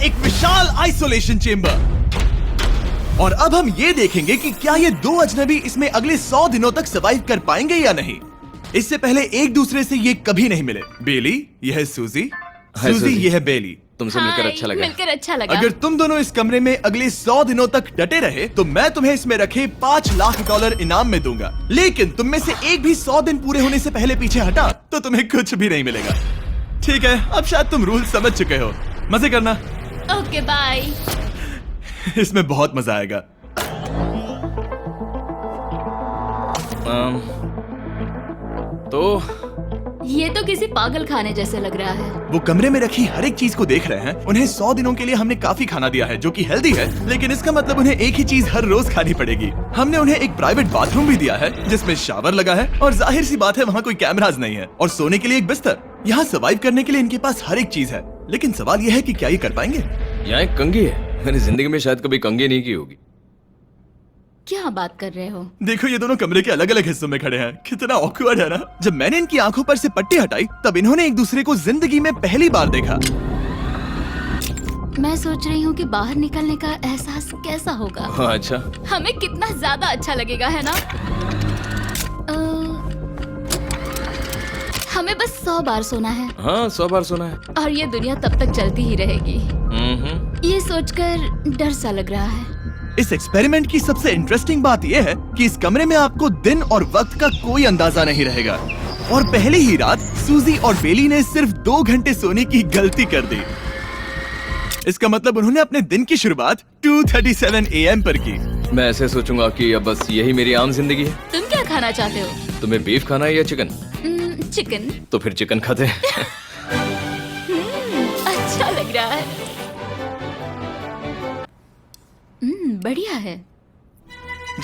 एक विशाल isolation chamber. और अब हम ये देखेंगे कि क्या ये दो अजनबी इसमें अगले 100 दिनों तक सर्वाइव कर पाएंगे या नहीं। इससे पहले एक दूसरे से ये कभी नहीं मिले। बेली, यह है सूजी। सूजी, ये है बेली। तुमसे मिलकर अच्छा लगा। मिलकर अच्छा लगा। अगर तुम दोनों इस कमरे में अगले 100 दिनों तक डटे रहे तो मैं तुम्हें इसमें रखे $5 लाख इनाम में दूंगा। लेकिन तुम में से एक भी 100 दिन पूरे होने से पहले पीछे हटा तो तुम्हें कुछ भी नहीं मिलेगा। ठीक है, अब शायद तुम रूल समझ चुके हो। मजे करना। Okay bye. इसमें बहुत मजा आएगा। तो ये तो किसी पागल खाने जैसे लग रहा है। वो कमरे में रखी हर एक चीज को देख रहे हैं। उन्हें 100 दिनों के लिए हमने काफी खाना दिया है जो कि हेल्दी है, लेकिन इसका मतलब उन्हें एक ही चीज हर रोज खानी पड़ेगी। हमने उन्हें एक प्राइवेट बाथरूम भी दिया है जिसमें शावर लगा है और जाहिर सी बात है वहाँ कोई कैमराज नहीं है, और सोने के लिए एक बिस्तर। यहाँ सर्वाइव करने के लिए इनके पास हर एक चीज है, लेकिन सवाल यह है कि क्या ये कर पाएंगे। यहाँ एक कंघी है। मैंने जिंदगी में शायद कभी कंघी नहीं की होगी। क्या बात कर रहे हो? देखो, ये दोनों कमरे के अलग अलग हिस्सों में खड़े हैं। कितना ऑकवर्ड है ना। जब मैंने इनकी आंखों पर से पट्टी हटाई तब इन्होंने एक दूसरे को जिंदगी में पहली बार देखा। मैं सोच रही हूँ कि बाहर निकलने का एहसास कैसा होगा। हाँ, अच्छा। हमें कितना ज्यादा अच्छा लगेगा, है ना? हमें बस 100 बार सोना है। हाँ, 100 बार सोना है। और ये दुनिया तब तक चलती ही रहेगी। ये सोचकर डर सा लग रहा है। इस एक्सपेरिमेंट की सबसे इंटरेस्टिंग बात यह है कि इस कमरे में आपको दिन और वक्त का कोई अंदाजा नहीं रहेगा। और पहले ही रात सूजी और बेली ने सिर्फ 2 घंटे सोने की गलती कर दी। इसका मतलब उन्होंने अपने दिन की शुरुआत 2:37 AM पर की। मैं ऐसे सोचूंगा कि अब बस यही मेरी आम जिंदगी है। तुम क्या खाना चाहते हो? तुम्हें बीफ खाना है या चिकन? चिकन। तो फिर चिकन खाते हैं। अच्छा लग रहा है। बढ़िया है।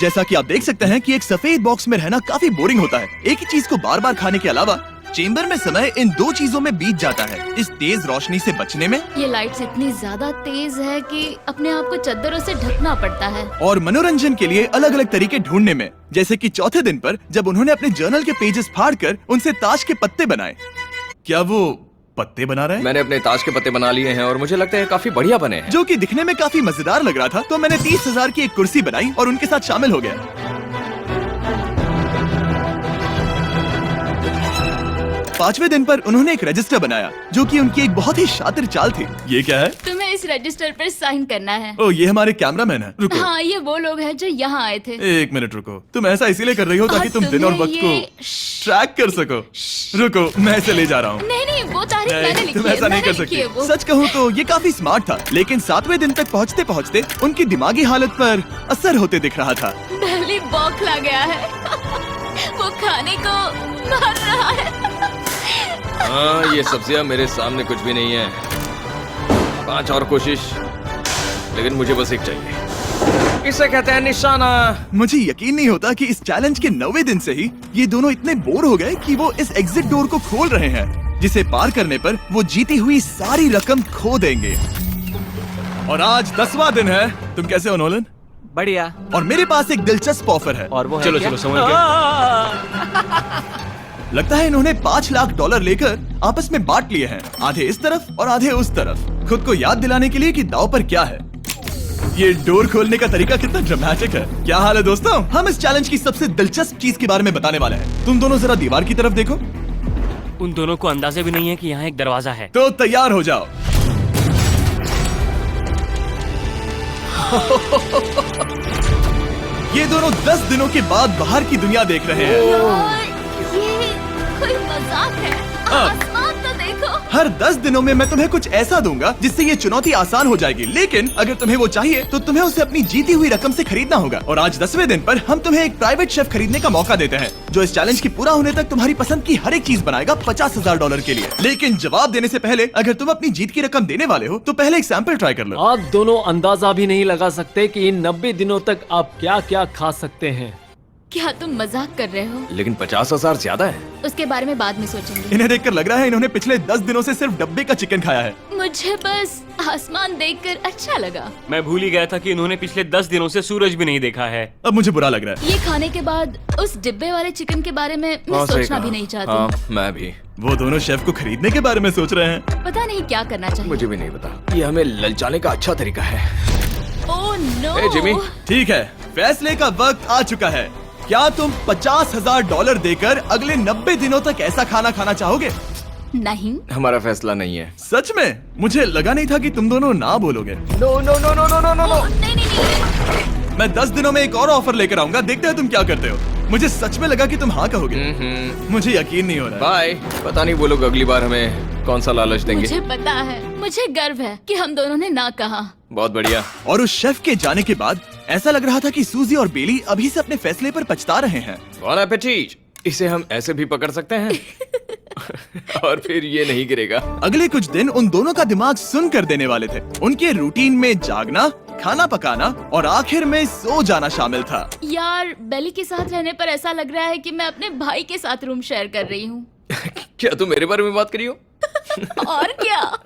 जैसा कि आप देख सकते हैं कि एक सफेद बॉक्स में रहना काफी बोरिंग होता है। एक ही चीज को बार बार खाने के अलावा चेंबर में समय इन 2 चीजों में बीत जाता है, इस तेज रोशनी से बचने में। ये लाइट्स इतनी ज्यादा तेज है कि अपने आप को चद्दरों से ढकना पड़ता है। और मनोरंजन के लिए अलग अलग तरीके ढूंढने में, जैसे कि चौथे दिन पर जब उन्होंने अपने जर्नल के पेजेस फाड़कर उनसे ताश के पत्ते बनाए। क्या वो पत्ते बना रहे हैं? मैंने अपने ताश के पत्ते बना लिए हैं और मुझे लगता है काफी बढ़िया बने हैं। जो कि दिखने में काफी मजेदार लग रहा था, तो मैंने 30,000 की एक कुर्सी बनाई और उनके साथ शामिल हो गया। 5वें दिन पर उन्होंने एक रजिस्टर बनाया जो कि उनकी एक बहुत ही शातिर चाल थी। ये क्या है? तुम्हें इस रजिस्टर पर साइन करना है। ओ, ये हमारे कैमरामैन है। रुको। हाँ, ये वो लोग हैं जो यहाँ आए थे। 1 मिनट रुको। तुम ऐसा इसीलिए कर रही हो ताकि तुम दिन और वक्त को ट्रैक कर सको। रुको, मैं इसे ले जा रहा हूँ। नहीं, वो तारीख मैंने लिखी तुम है। ऐसा नहीं कर सकती। सच कहूँ तो ये काफी स्मार्ट था, लेकिन 7वें दिन तक पहुँचते पहुँचते उनकी दिमागी हालत पर असर होते दिख रहा था। पहली बौखला गया है। वो खाने को मार रहा है। हाँ, ये सब्जियां मेरे सामने कुछ भी नहीं है। 5 और कोशिश, लेकिन मुझे बस एक चाहिए। इसे कहते हैं निशाना। मुझे यकीन नहीं होता कि इस चैलेंज के 9वें दिन से ही ये दोनों इतने बोर हो गए कि वो इस एग्जिट डोर को खोल रहे हैं, जिसे पार करने पर वो जीती हुई सारी रकम खो देंगे। और आज 10वां दिन है। तुम कैसे हो नोलन? बढ़िया। और मेरे पास एक दिलचस्प ऑफर है। और वो है चलो क्या? चलो, समझ गए। लगता है इन्होंने $5 लाख लेकर आपस में बांट लिए हैं, आधे इस तरफ और आधे उस तरफ, खुद को याद दिलाने के लिए कि दांव पर क्या है। ये डोर खोलने का तरीका कितना ड्रामेटिक है। क्या हाल है दोस्तों? हम इस चैलेंज की सबसे दिलचस्प चीज के बारे में बताने वाले हैं। तुम दोनों जरा दीवार की तरफ देखो। उन दोनों को अंदाजा भी नहीं है कि यहाँ एक दरवाजा है। तो तैयार हो जाओ। ये दोनों 10 दिनों के बाद बाहर की दुनिया देख रहे हैं। यार, ये कोई मजाक है। आसमान तो देखो। हर 10 दिनों में मैं तुम्हें कुछ ऐसा दूंगा जिससे ये चुनौती आसान हो जाएगी, लेकिन अगर तुम्हें वो चाहिए तो तुम्हें उसे अपनी जीती हुई रकम से खरीदना होगा। और आज 10वें दिन पर हम तुम्हें एक प्राइवेट शेफ खरीदने का मौका देते हैं जो इस चैलेंज की पूरा होने तक तुम्हारी पसंद की हर एक चीज बनाएगा $50,000 के लिए। लेकिन जवाब देने से पहले अगर तुम अपनी जीत की रकम देने वाले हो तो पहले एक सैंपल ट्राई कर लो। आप दोनों अंदाजा भी नहीं लगा सकते कि इन 90 दिनों तक आप क्या क्या खा सकते हैं। क्या तुम मजाक कर रहे हो? लेकिन 50,000 ज्यादा है। उसके बारे में बाद में सोचेंगे। इन्हें देखकर लग रहा है इन्होंने पिछले 10 दिनों से सिर्फ डब्बे का चिकन खाया है। मुझे बस आसमान देखकर अच्छा लगा। मैं भूल ही गया था कि इन्होंने पिछले 10 दिनों से सूरज भी नहीं देखा है। अब मुझे बुरा लग रहा है। ये खाने के बाद उस डिब्बे वाले चिकन के बारे में मैं हाँ, सही सोचना कहा। भी नहीं चाहती। हाँ, मैं भी। वो दोनों शेफ को खरीदने के बारे में सोच रहे हैं। पता नहीं क्या करना चाहिए। मुझे भी नहीं पता। ये हमें ललचाने का अच्छा तरीका है। Oh no. ए, जिमी। ठीक है, फैसले का वक्त आ चुका है। क्या तुम $50,000 देकर अगले 90 दिनों तक ऐसा खाना खाना चाहोगे? नहीं। हमारा फैसला नहीं है। सच में? मुझे लगा नहीं था कि तुम दोनों ना बोलोगे। No no no no no no no oh, नहीं नहीं नहीं। मैं 10 दिनों में एक और ऑफर लेकर आऊंगा, देखते हैं तुम क्या करते हो। मुझे सच में लगा कि तुम हाँ कहोगे। मुझे यकीन नहीं हो रहा। बाय। पता नहीं वो लोग अगली बार हमें कौन सा लालच देंगे। मुझे पता है। मुझे गर्व है कि हम दोनों ने ना कहा। बहुत बढ़िया। और उस शेफ के जाने के बाद ऐसा लग रहा था कि सूजी और बेली अभी से अपने फैसले पर पछता रहे हैं। बॉन एपेटीट। इसे हम ऐसे भी पकड़ सकते हैं और फिर ये नहीं गिरेगा। अगले कुछ दिन उन दोनों का दिमाग सुन कर देने वाले थे। उनके रूटीन में जागना, खाना पकाना और आखिर में सो जाना शामिल था। यार, बेली के साथ रहने पर ऐसा लग रहा है कि मैं अपने भाई के साथ रूम शेयर कर रही हूँ। क्या तुम मेरे बारे में बात करी हो? और क्या?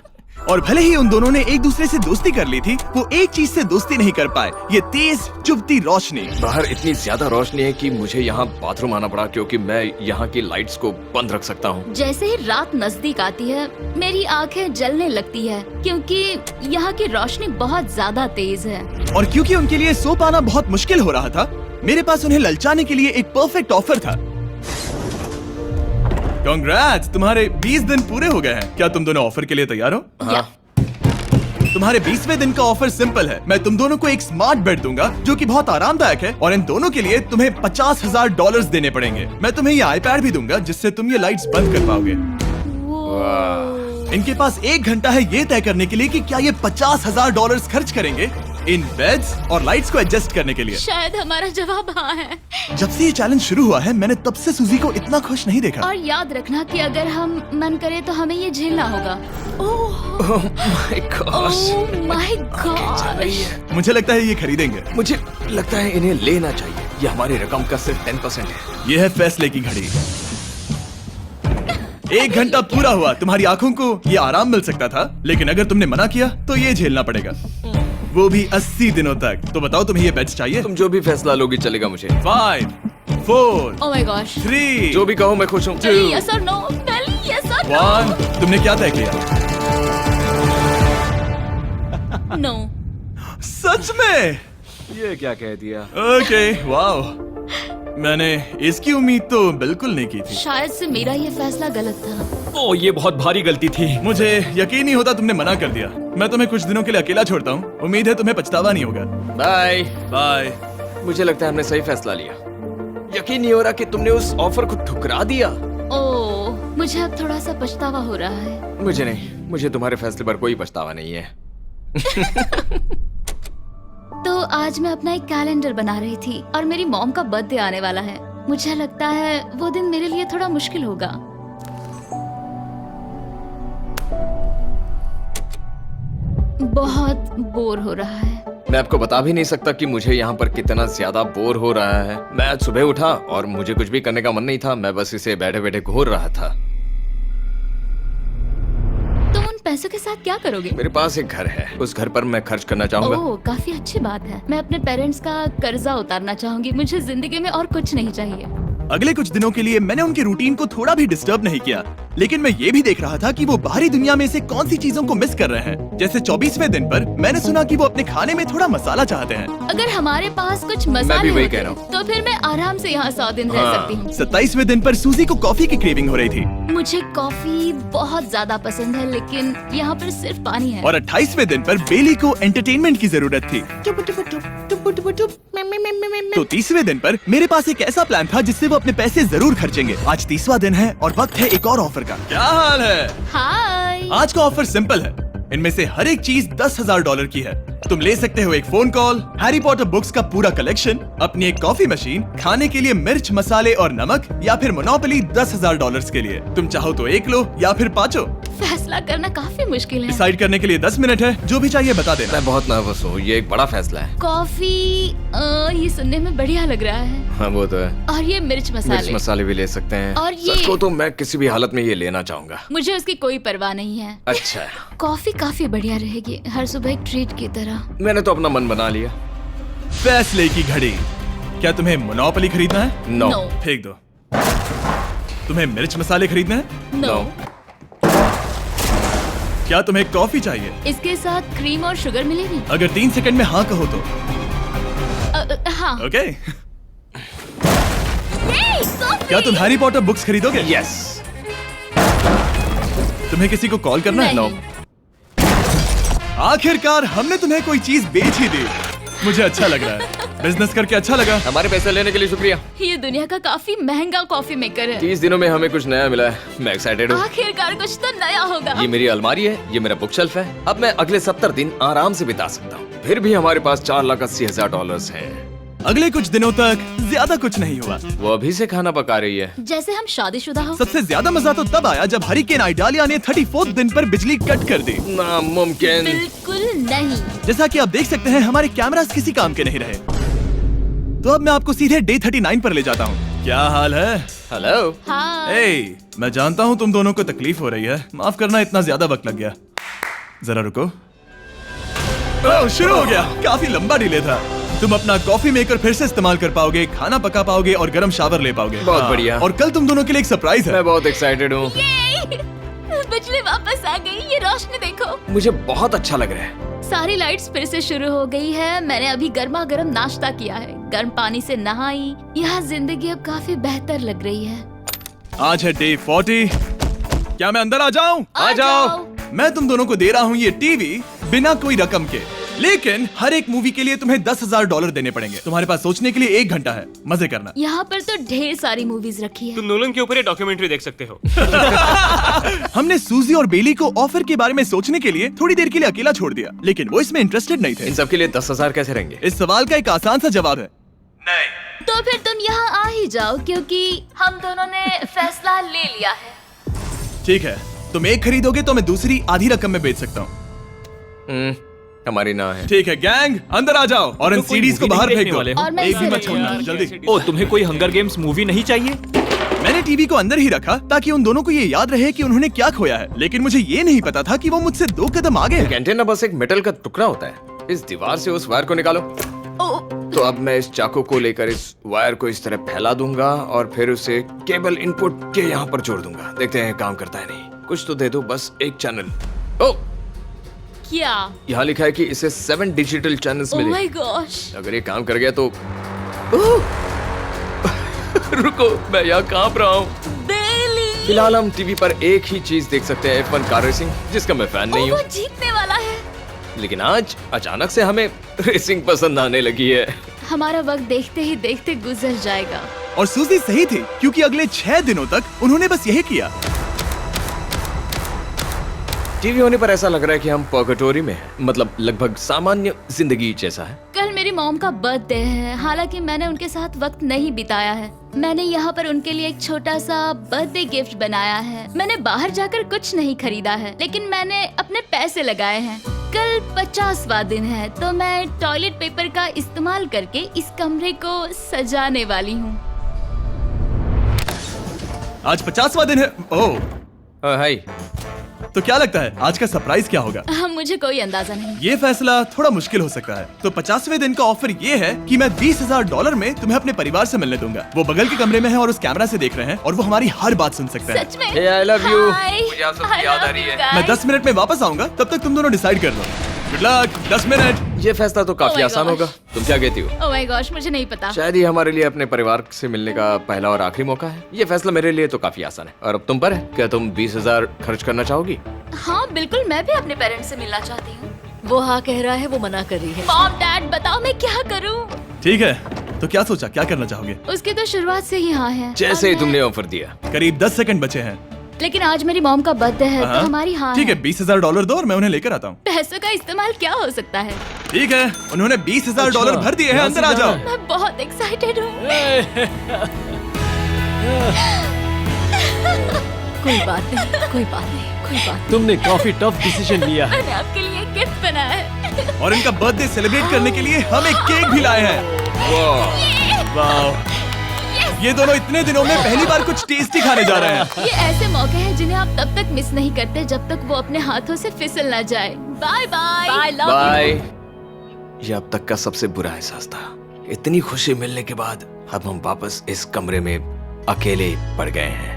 और भले ही उन दोनों ने एक दूसरे से दोस्ती कर ली थी, वो एक चीज से दोस्ती नहीं कर पाए, ये तेज चुभती रोशनी। बाहर इतनी ज्यादा रोशनी है कि मुझे यहाँ बाथरूम आना पड़ा क्योंकि मैं यहाँ की लाइट्स को बंद रख सकता हूँ। जैसे ही रात नजदीक आती है मेरी आंखें जलने लगती है क्योंकि यहाँ की रोशनी बहुत ज्यादा तेज है। और क्योंकि उनके लिए सो पाना बहुत मुश्किल हो रहा था, मेरे पास उन्हें ललचाने के लिए एक परफेक्ट ऑफर था। कांग्रेट्स, तुम्हारे 20 दिन पूरे हो गए हैं। क्या तुम दोनों ऑफर के लिए तैयार हो? या, तुम्हारे 20वें दिन का ऑफर सिंपल है। मैं तुम दोनों को एक स्मार्ट बेड दूंगा जो कि बहुत आरामदायक है, और इन दोनों के लिए तुम्हें $50,000 देने पड़ेंगे। मैं तुम्हें ये आईपैड भी दूंगा जिससे तुम ये लाइट्स बंद कर पाओगे। इनके पास 1 घंटा है ये तय करने के लिए कि क्या ये $50,000 खर्च करेंगे इन बेड्स और लाइट्स को एडजस्ट करने के लिए। शायद हमारा जवाब हाँ है। जब से ये चैलेंज शुरू हुआ है, मैंने तब से सूजी को इतना खुश नहीं देखा। और याद रखना कि अगर हम मन करे तो हमें ये झेलना होगा। Oh my gosh। Oh my God. मुझे लगता है ये खरीदेंगे। मुझे लगता है इन्हें लेना चाहिए। ये हमारी रकम का सिर्फ 10% है। ये है फैसले की घड़ी। 1 घंटा पूरा हुआ, तुम्हारी आंखों को ये आराम मिल सकता था, लेकिन अगर तुमने मना किया तो ये झेलना पड़ेगा, वो भी 80 दिनों तक। तो बताओ, तुम्हें ये बेड्स चाहिए? तुम जो भी फैसला लोगी चलेगा मुझे। 5, 4, ओह माय गॉश। 3, जो भी कहो मैं खुश हूँ। बेली यस और नो। बेली यस और 1। तुमने क्या तय किया? नो। सच में? ये क्या कह दिया? Okay, wow. मैंने इसकी उम्मीद तो बिल्कुल नहीं की थी। शायद से मेरा ये फैसला गलत था। ओह, ये बहुत भारी गलती थी। मुझे यकीन नहीं होता तुमने मना कर दिया। मैं तुम्हें कुछ दिनों के लिए अकेला छोड़ता हूँ। उम्मीद है तुम्हें पछतावा नहीं होगा। बाय। बाय। मुझे लगता है हमने सही फैसला लिया। यकीन नहीं हो रहा कि तुमने उस ऑफर को ठुकरा दिया। ओह, मुझे अब थोड़ा सा पछतावा हो रहा है। मुझे नहीं, मुझे तुम्हारे फैसले पर कोई पछतावा नहीं है। तो आज मैं अपना एक कैलेंडर बना रही थी और मेरी मॉम का बर्थडे आने वाला है। मुझे लगता है वो दिन मेरे लिए थोड़ा मुश्किल होगा। बहुत बोर हो रहा है। मैं आपको बता भी नहीं सकता कि मुझे यहाँ पर कितना ज्यादा बोर हो रहा है। मैं आज सुबह उठा और मुझे कुछ भी करने का मन नहीं था। मैं बस इसे बैठे बैठे घूर रहा था। तुम उन पैसों के साथ क्या करोगे? मेरे पास एक घर है, उस घर पर मैं खर्च करना चाहूंगा। ओह, काफी अच्छी बात है। मैं अपने पेरेंट्स का कर्जा उतारना चाहूंगी। मुझे जिंदगी में और कुछ नहीं चाहिए। अगले कुछ दिनों के लिए मैंने उनके रूटीन को थोड़ा भी डिस्टर्ब नहीं किया, लेकिन मैं ये भी देख रहा था कि वो बाहरी दुनिया में से कौन सी चीजों को मिस कर रहे हैं। जैसे 24वें दिन पर मैंने सुना कि वो अपने खाने में थोड़ा मसाला चाहते हैं। अगर हमारे पास कुछ मैं मसाले भी वही होते कह रहा हूँ। तो फिर मैं आराम से यहाँ 100 दिन रह हाँ। सकती हूँ। 27वें दिन पर सूजी को कॉफी की क्रेविंग हो रही थी, मुझे कॉफी बहुत ज्यादा पसंद है, लेकिन यहाँ पर सिर्फ पानी है। और 28वें दिन पर बेली को एंटरटेनमेंट की जरूरत थी। तो 30वें दिन पर मेरे पास एक ऐसा प्लान था जिससे वो अपने पैसे जरूर खर्चेंगे। आज 30वां दिन है और वक्त है एक और ऑफर का। क्या हाल है? हाय। आज का ऑफर सिंपल है। इनमें से हर एक चीज $10,000 की है। तुम ले सकते हो एक phone call, Harry Potter books का पूरा कलेक्शन, अपनी एक कॉफी मशीन, खाने के लिए मिर्च, मसाले और नमक, या फिर मोनोपोली $10,000 के लिए। तुम चाहो तो 1 लो या फिर 5। फैसला करना काफी मुश्किल है। डिसाइड करने के लिए 10 मिनट है, जो भी चाहिए बता देना। मैं बहुत नर्वस हूँ, ये एक बड़ा फैसला है। कॉफी ये सुनने में बढ़िया लग रहा है। हाँ वो तो है। और ये मिर्च मिर्च मसाले। मसाले भी ले सकते हैं। और ये- सच को तो मैं किसी भी हालत में ये लेना चाहूंगा। मुझे उसकी कोई परवाह नहीं है। अच्छा, कॉफी काफी बढ़िया रहेगी, हर सुबह एक ट्रीट की तरह। मैंने तो अपना मन बना लिया। फैसले की घड़ी। क्या तुम्हें मोनोपोली खरीदना है? नो। No. फेंक दो। तुम्हें मिर्च मसाले खरीदने हैं? नो। क्या तुम्हें कॉफी चाहिए? इसके साथ क्रीम और शुगर मिलेगी? अगर 3 सेकंड में हाँ कहो तो। हाँ। ओके। ये कॉफी! क्या तुम हैरी पॉटर बुक्स खरीदोगे? यस। तुम्हें किसी को कॉल करना है? नहीं। आखिरकार हमने तुम्हें कोई चीज बेच ही दी। मुझे अच्छा लग रहा है। बिजनेस करके अच्छा लगा। हमारे पैसे लेने के लिए शुक्रिया। ये दुनिया का काफी महंगा कॉफी मेकर है। 30 दिनों में हमें कुछ नया मिला है। मैं एक्साइटेड हूँ। आखिरकार कुछ तो नया होगा। ये मेरी अलमारी है, ये मेरा बुक शेल्फ है। अब मैं अगले 70 दिन आराम से बिता सकता हूँ। फिर भी हमारे पास $4,80,000 हैं। अगले कुछ दिनों तक ज्यादा कुछ नहीं हुआ। वो अभी से खाना पका रही है। जैसे हम शादीशुदा हो। सबसे ज्यादा मजा तो तब आया जब हरिकेन आइडालिया ने 34th दिन पर बिजली कट कर दी। नामुमकिन। बिल्कुल नहीं। जैसा कि आप देख सकते हैं हमारे कैमरास किसी काम के नहीं रहे। तो अब मैं आपको सीधे डे 39 पर ले जाता हूँ। क्या हाल है? हेलो। हाँ। ए, मैं जानता हूँ तुम दोनों को तकलीफ हो रही है। माफ करना इतना ज्यादा वक्त लग गया। जरा रुको। ओह, शुरू हो गया। काफी लंबा डिले था। तुम अपना कॉफी मेकर फिर से इस्तेमाल कर पाओगे, खाना पका पाओगे और गर्म शावर ले पाओगे। बहुत हाँ, बढ़िया। और कल तुम दोनों के लिए एक सरप्राइज है। मैं बहुत एक्साइटेड हूँ। ये! बिजली वापस आ गई। ये रोशनी देखो। मुझे बहुत अच्छा लग रहा है। सारी लाइट्स फिर से शुरू हो गई है। मैंने अभी गर्मा गर्म नाश्ता किया है, गर्म पानी से नहाई। यहाँ जिंदगी अब काफी बेहतर लग रही है। आज है डे 40। क्या मैं अंदर आ जाऊं? आ जाओ। मैं तुम दोनों को दे रहा हूँ ये टीवी बिना कोई रकम के, लेकिन हर एक मूवी के लिए तुम्हें $10,000 देने पड़ेंगे। तुम्हारे पास सोचने के लिए 1 घंटा है। मजे करना। यहाँ पर तो ढेर सारी मूवीज रखी है। तुम नोलन के ऊपर ये डॉक्यूमेंट्री देख सकते हो। हमने सूजी और बेली को ऑफर के बारे में सोचने के लिए थोड़ी देर के लिए अकेला छोड़ दिया, लेकिन वो इसमें इंटरेस्टेड नहीं थे। इन सब के लिए 10,000 कैसे रहेंगे? इस सवाल का एक आसान सा जवाब है नहीं। तो फिर तुम यहाँ आ ही जाओ, क्योंकि हम दोनों ने फैसला ले लिया है। ठीक है, तुम एक खरीदोगे तो मैं दूसरी आधी रकम में बेच सकता हूँ। हमारी ना है। ठीक है गैंग, अंदर आ जाओ और इन तो कोई सीडीज को movie बाहर नहीं फेंक देखने दो। वाले हो? और मैं एक भी इसे मत छोड़ना, रखूंगी। जल्दी। ओ, तुम्हें कोई हंगर गेम्स मूवी नहीं चाहिए? मैंने टीवी को अंदर ही रखा ताकि उन दोनों को ये याद रहे कि उन्होंने क्या खोया है, लेकिन मुझे ये नहीं पता था कि वो मुझसे 2 कदम आगे हैं। एंटेना बस एक मेटल का टुकड़ा होता है। इस दीवार से उस वायर को निकालो। ओ, तो अब मैं इस चाकू को लेकर इस वायर को इस तरह फैला दूंगा और फिर उसे केबल इनपुट के यहाँ पर जोड़ दूंगा। देखते हैं काम करता है नहीं। कुछ तो दे दो, बस एक चैनल। ओ, क्या? यहाँ लिखा है कि इसे 7 डिजिटल चैनल्स ओह मिले। My gosh. अगर ये काम कर गया तो रुको, मैं यहाँ कांप रहा हूँ। बेली! फिलहाल हम टीवी पर एक ही चीज देख सकते हैं, F1 कार रेसिंग, जिसका मैं फैन नहीं वो हूँ। जीतने वाला है। लेकिन आज अचानक से हमें रेसिंग पसंद आने लगी है। हमारा वक्त देखते ही देखते गुजर जाएगा। और सूजी सही थी, क्योंकि अगले 6 दिनों तक उन्होंने बस यही किया। टीवी होने पर ऐसा लग रहा है कि हम पर्गेटोरी में हैं, मतलब लगभग सामान्य जिंदगी जैसा है। कल मेरी मॉम का बर्थडे है, हालांकि मैंने उनके साथ वक्त नहीं बिताया है। मैंने यहाँ पर उनके लिए एक छोटा सा बर्थडे गिफ्ट बनाया है। मैंने बाहर जाकर कुछ नहीं खरीदा है, लेकिन मैंने अपने पैसे लगाए हैं। कल 50वां दिन है, तो मैं टॉयलेट पेपर का इस्तेमाल करके इस कमरे को सजाने वाली हूँ। आज 50वां दिन है। ओह, हाय। तो क्या लगता है आज का सरप्राइज क्या होगा? मुझे कोई अंदाजा नहीं। ये फैसला थोड़ा मुश्किल हो सकता है। तो 50वें दिन का ऑफर ये है कि मैं $20,000 में तुम्हें अपने परिवार से मिलने दूंगा। वो बगल के कमरे में है और उस कैमरा से देख रहे हैं और वो हमारी हर बात सुन सकते हैं। सच में? Hey, I love you. Hi. मुझे आप सबकी I याद आ love रही you है। guys. मैं 10 मिनट में वापस आऊंगा, तब तक तुम दोनों डिसाइड कर लो। Good luck. 10 मिनट। ये फैसला तो Oh काफी my आसान gosh. होगा। तुम क्या कहती हो? ओह माय गॉश, मुझे नहीं पता। शायद ये हमारे लिए अपने परिवार से मिलने का पहला और आखिरी मौका है। ये फैसला मेरे लिए तो काफी आसान है। और अब तुम पर है। क्या तुम 20,000 खर्च करना चाहोगी? हाँ बिल्कुल, मैं भी अपने पेरेंट्स से मिलना चाहती हूँ। वो हाँ कह रहा है, वो मना कर रही है। मॉम डैड बताओ मैं क्या करूँ? ठीक है, तो क्या सोचा, क्या करना चाहोगे? उसकी तो शुरुआत से ही हाँ है। जैसे ही और तुमने ऑफर दिया। करीब 10 सेकंड बचे हैं। लेकिन आज मेरी मॉम का बर्थडे है, हाँ। तो हमारी हाँ ठीक है, $20,000 दो और मैं उन्हें लेकर आता हूँ। पैसों का इस्तेमाल क्या हो सकता है? ठीक है, उन्होंने $20,000 भर दिए हैं। अंदर आ जाओ। मैं बहुत एक्साइटेड हूँ। कोई बात नहीं, कोई बात नहीं, कोई बात तुमने काफी टफ डिसीजन लिया है। मैंने आपके लिए गिफ्ट बनाया है। और इनका बर्थडे सेलिब्रेट करने के लिए हम एक केक भी लाए हैं। वाह, ये दोनों इतने दिनों में पहली बार कुछ टेस्टी खाने जा रहे हैं। ये ऐसे मौके हैं जिन्हें आप तब तक मिस नहीं करते जब तक वो अपने हाथों से फिसल ना जाए। Bye bye. Bye, love bye. ये अब तक का सबसे बुरा एहसास था। इतनी खुशी मिलने के बाद अब हम वापस इस कमरे में अकेले पड़ गए हैं।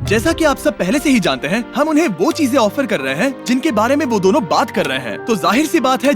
जैसा कि आप सब पहले से ही जानते हैं, हम उन्हें वो चीजें ऑफर कर रहे हैं जिनके बारे में वो दोनों बात कर रहे हैं। तो जाहिर सी बात है